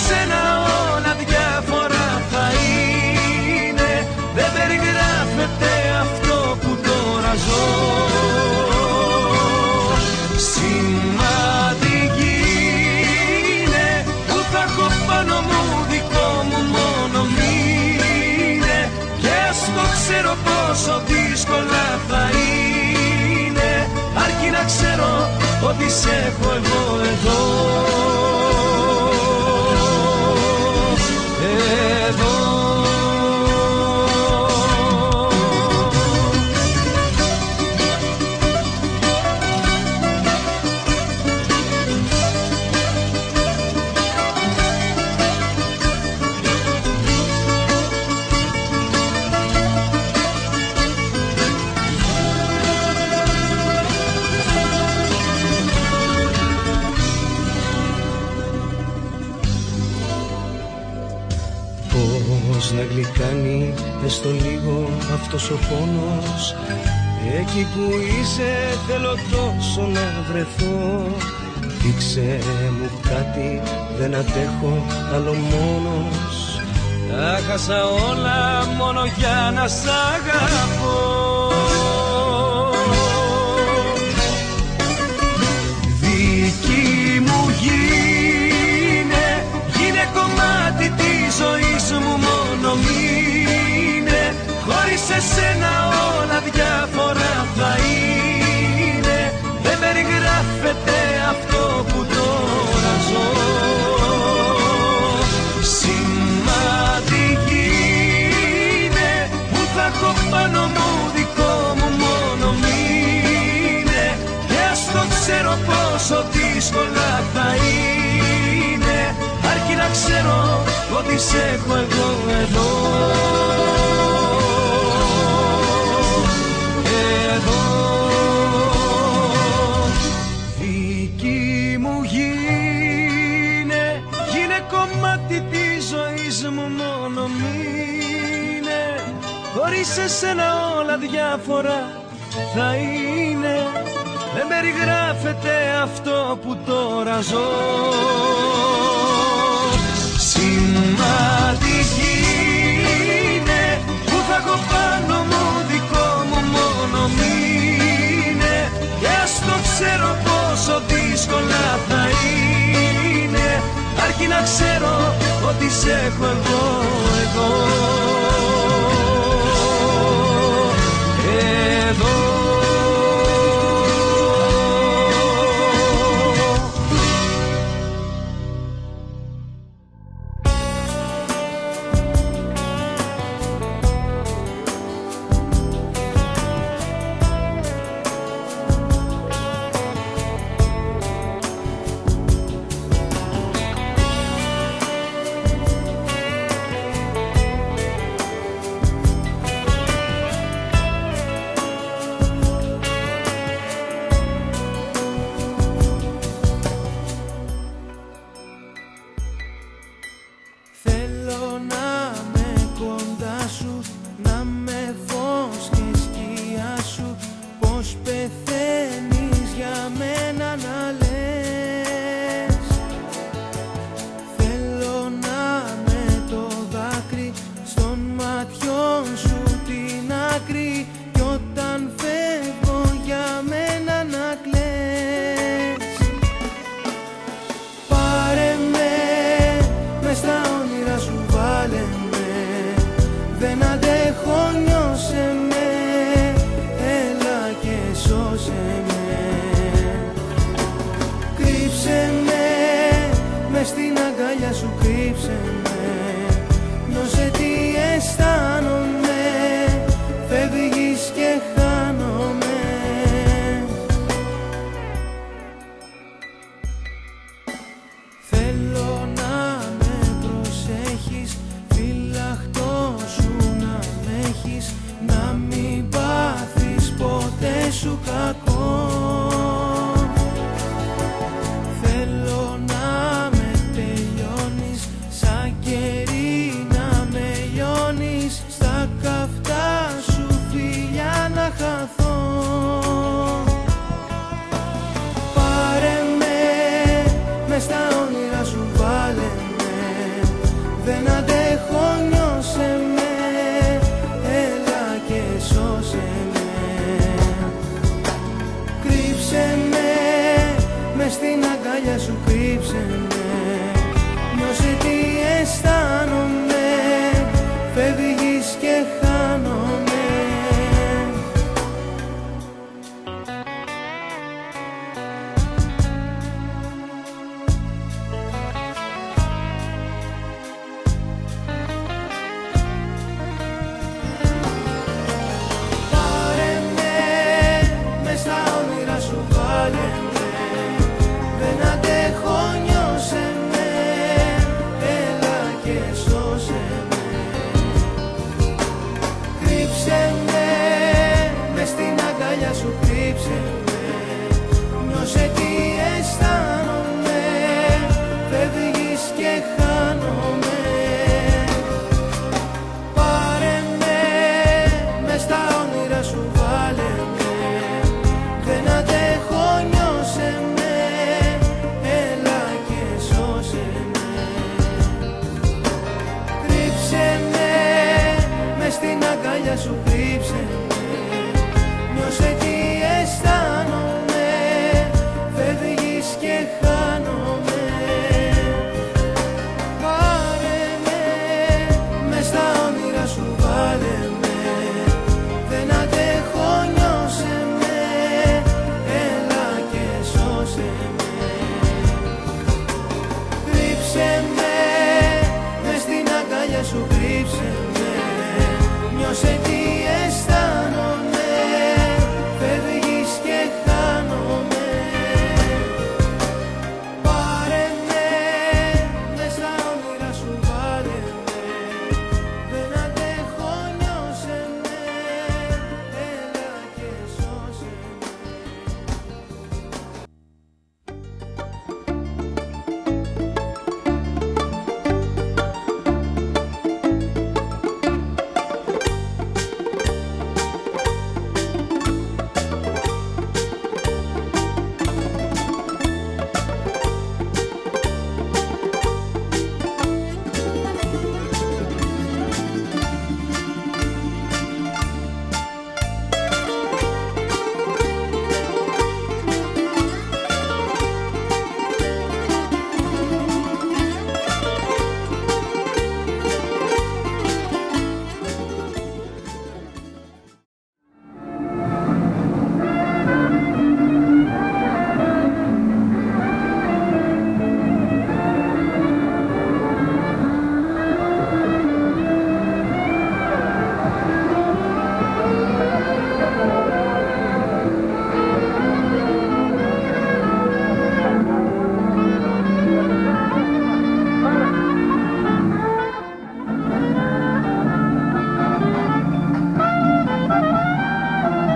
σένα όλα διάφορα θα είναι. Δεν περιγράφεται αυτό που τώρα ζω. Σημαντική είναι που θα έχω πάνω μου δικό μου μόνο μήνε. Και ας το ξέρω πόσο δύσκολα θα είναι, αρκεί να ξέρω ότι σε έχω εγώ εδώ. Εδώ. Να γλυκάνει έστω λίγο αυτός ο πόνος. Εκεί που είσαι θέλω τόσο να βρεθώ. Δείξε μου κάτι, δεν αντέχω άλλο μόνος. Τα χάσα όλα μόνο για να σ' αγαπώ. Δική μου γίνε, γίνε κομμάτι της ζωής μου μόνο μήνε. Χωρίς εσένα όλα διάφορα θα είναι. Δεν περιγράφεται αυτό που τώρα ζω. Σημαντική είναι που θα έχω πάνω μου δικό μου μόνο μήνε. Και ας το ξέρω πόσο δύσκολα θα είναι, αρκεί να ξέρω ότι σε έχω εγώ εδώ. Εδώ. Δική μου γίνε, γίνε κομμάτι της ζωής μου μόνο μήνε. Χωρίς εσένα όλα διάφορα θα είναι. Δεν περιγράφεται αυτό που τώρα ζω. Σημαντική είναι που θα έχω πάνω μου δικό μου μόνο μήνε. Και ας το ξέρω πόσο δύσκολα θα είναι, αρκεί να ξέρω ότι σε έχω εγώ εδώ. Εδώ. Δεν αντέχω, νιώσε με, έλα και σώσε με. Κρύψε με, μες στην αγκαλιά σου κρύψε με. Νιώσε τι αισθάνομαι, φεύγεις και χάνομαι. Πάρε με, μες στα όνειρα σου βάλε με. Δεν αντέχω, νιώσε με, έλα και σώσε με. Κρύψε με, μες στην αγκαλιά σου κρύψε με. Νιώσε τι αισθάνομαι, φεύγεις και χάνομαι. Πάρε με, μες στα όνειρα σου βάλε με. Δεν αντέχω, νιώσε με, έλα και σώσε με. Κρύψε με, μες στην αγκαλιά σου κρύψε με. Νιώσε τι αισθάνομαι, φεύγεις και χάνομαι. Πάρε με, μες στα όνειρα σου βάλε με. Δεν αντέχω, νιώσε με, έλα και σώσε με. Κρύψε με, μες στην αγκαλιά σου κρύψε με. Νιώσε τι αισθάνομαι, φεύγεις και χάνομαι. Πάρε με, μες στα όνειρα σου βάλε με. Δεν αντέχω, νιώσε με, έλα και σώσε με.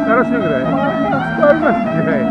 Хорошо играет. Стоимость играет.